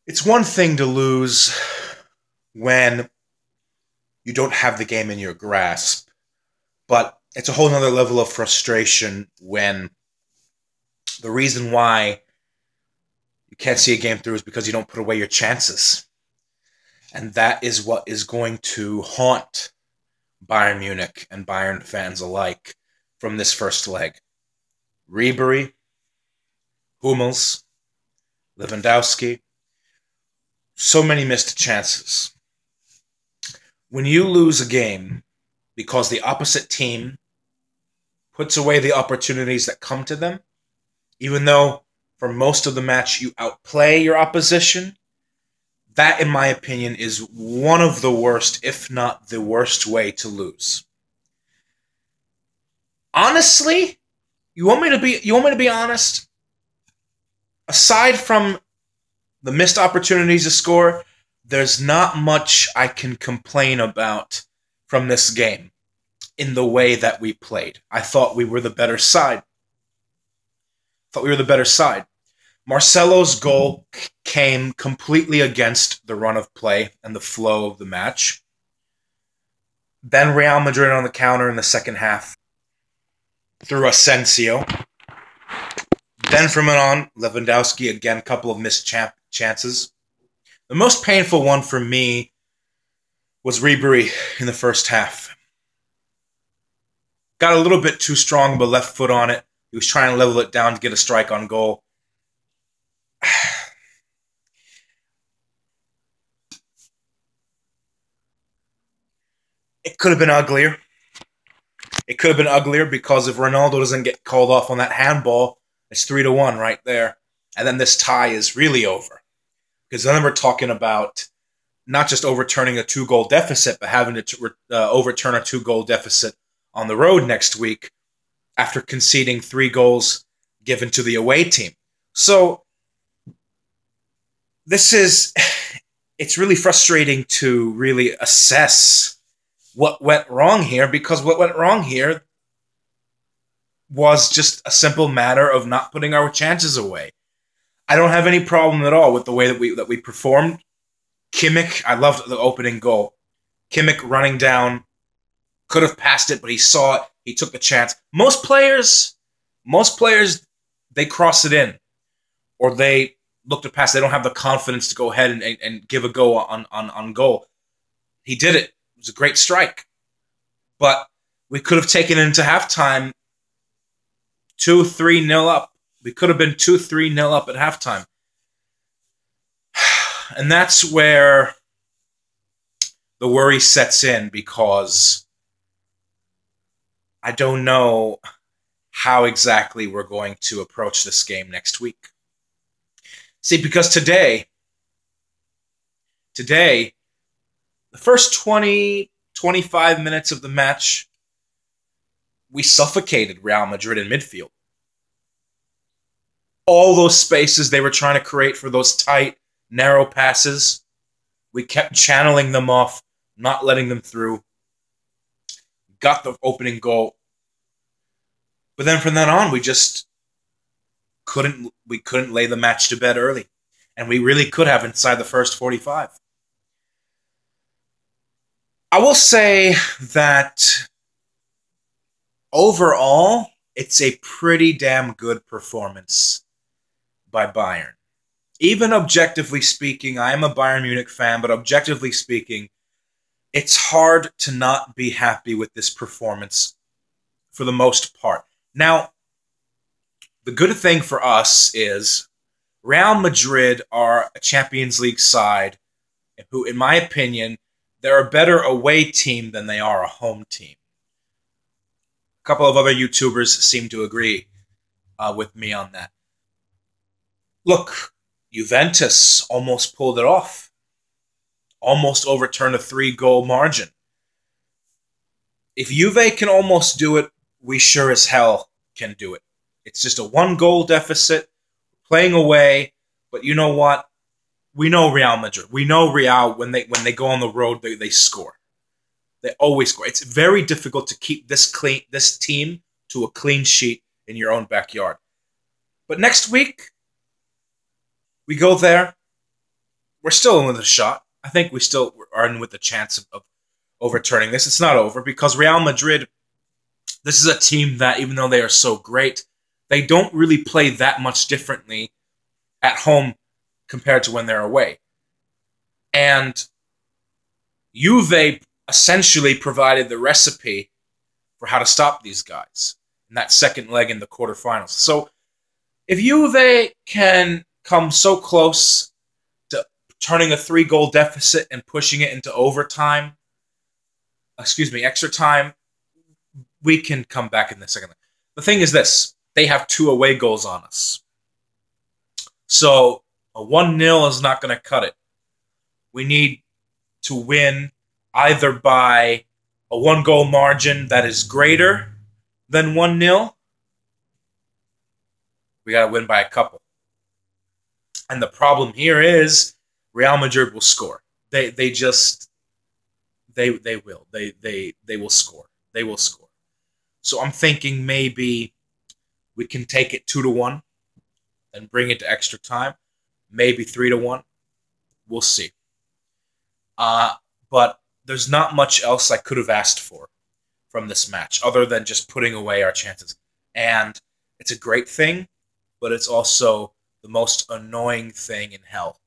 It's one thing to lose when you don't have the game in your grasp, but it's a whole nother level of frustration when the reason why you can't see a game through is because you don't put away your chances. And that is what is going to haunt Bayern Munich and Bayern fans alike from this first leg. Ribery, Hummels, Lewandowski, so many missed chances. When you lose a game because the opposite team puts away the opportunities that come to them, even though for most of the match you outplay your opposition, that, in my opinion, is one of the worst, if not the worst way to lose. Honestly, you want me to be honest? Aside from the missed opportunities to score, there's not much I can complain about from this game in the way that we played. I thought we were the better side. Marcelo's goal came completely against the run of play and the flow of the match. Then Real Madrid on the counter in the second half through Asensio. Then from it on, Lewandowski again, a couple of missed chances. The most painful one for me was Ribery in the first half. Got a little bit too strong of a left foot on it. He was trying to level it down to get a strike on goal. It could have been uglier. It could have been uglier because if Ronaldo doesn't get called off on that handball, it's 3-1 right there. And then this tie is really over. Because then we're talking about not just overturning a 2-goal deficit, but having to overturn a 2-goal deficit on the road next week after conceding 3 goals given to the away team. So it's really frustrating to really assess what went wrong here, because what went wrong here was just a simple matter of not putting our chances away. I don't have any problem at all with the way that we performed. Kimmich, I loved the opening goal. Kimmich running down, could have passed it, but he saw it. He took the chance. Most players, they cross it in, or they look to pass. They don't have the confidence to go ahead and give a go on goal. He did it. It was a great strike. But we could have taken it into halftime 2-3-0 up. We could have been 2-3-0 up at halftime. And that's where the worry sets in, because I don't know how exactly we're going to approach this game next week. See, because today, the first 20, 25 minutes of the match, we suffocated Real Madrid in midfield. All those spaces they were trying to create for those tight, narrow passes, we kept channeling them off, not letting them through. Got the opening goal. But then from then on, we just couldn't lay the match to bed early. And we really could have inside the first 45. I will say that overall, it's a pretty damn good performance by Bayern. Even objectively speaking, I am a Bayern Munich fan, but objectively speaking, it's hard to not be happy with this performance for the most part. Now, the good thing for us is Real Madrid are a Champions League side who, in my opinion, they're a better away team than they are a home team. A couple of other YouTubers seem to agree with me on that. Look, Juventus almost pulled it off. Almost overturned a 3-goal margin. If Juve can almost do it, we sure as hell can do it. It's just a 1-goal deficit, playing away, but you know what? We know Real Madrid. We know Real, when they go on the road, they score. They always score. It's very difficult to keep this team to a clean sheet in your own backyard. But next week, we go there. we're still in with a shot. I think we still are in with the chance of overturning this. It's not over because Real Madrid, this is a team that, even though they are so great, they don't really play that much differently at home compared to when they're away. And Juve essentially provided the recipe for how to stop these guys in that second leg in the quarterfinals. So if Juve can come so close to turning a 3-goal deficit and pushing it into extra time, we can come back in the second leg. The thing is this, they have 2 away goals on us. So a 1-0 is not going to cut it. We need to win either by a 1-goal margin that is greater than 1-0. We got to win by a couple. And the problem here is Real Madrid will score. They will score. They will score. So I'm thinking maybe we can take it 2-1 and bring it to extra time. Maybe 3-1. We'll see. But there's not much else I could have asked for from this match other than just putting away our chances. And it's a great thing, but it's also the most annoying thing in hell.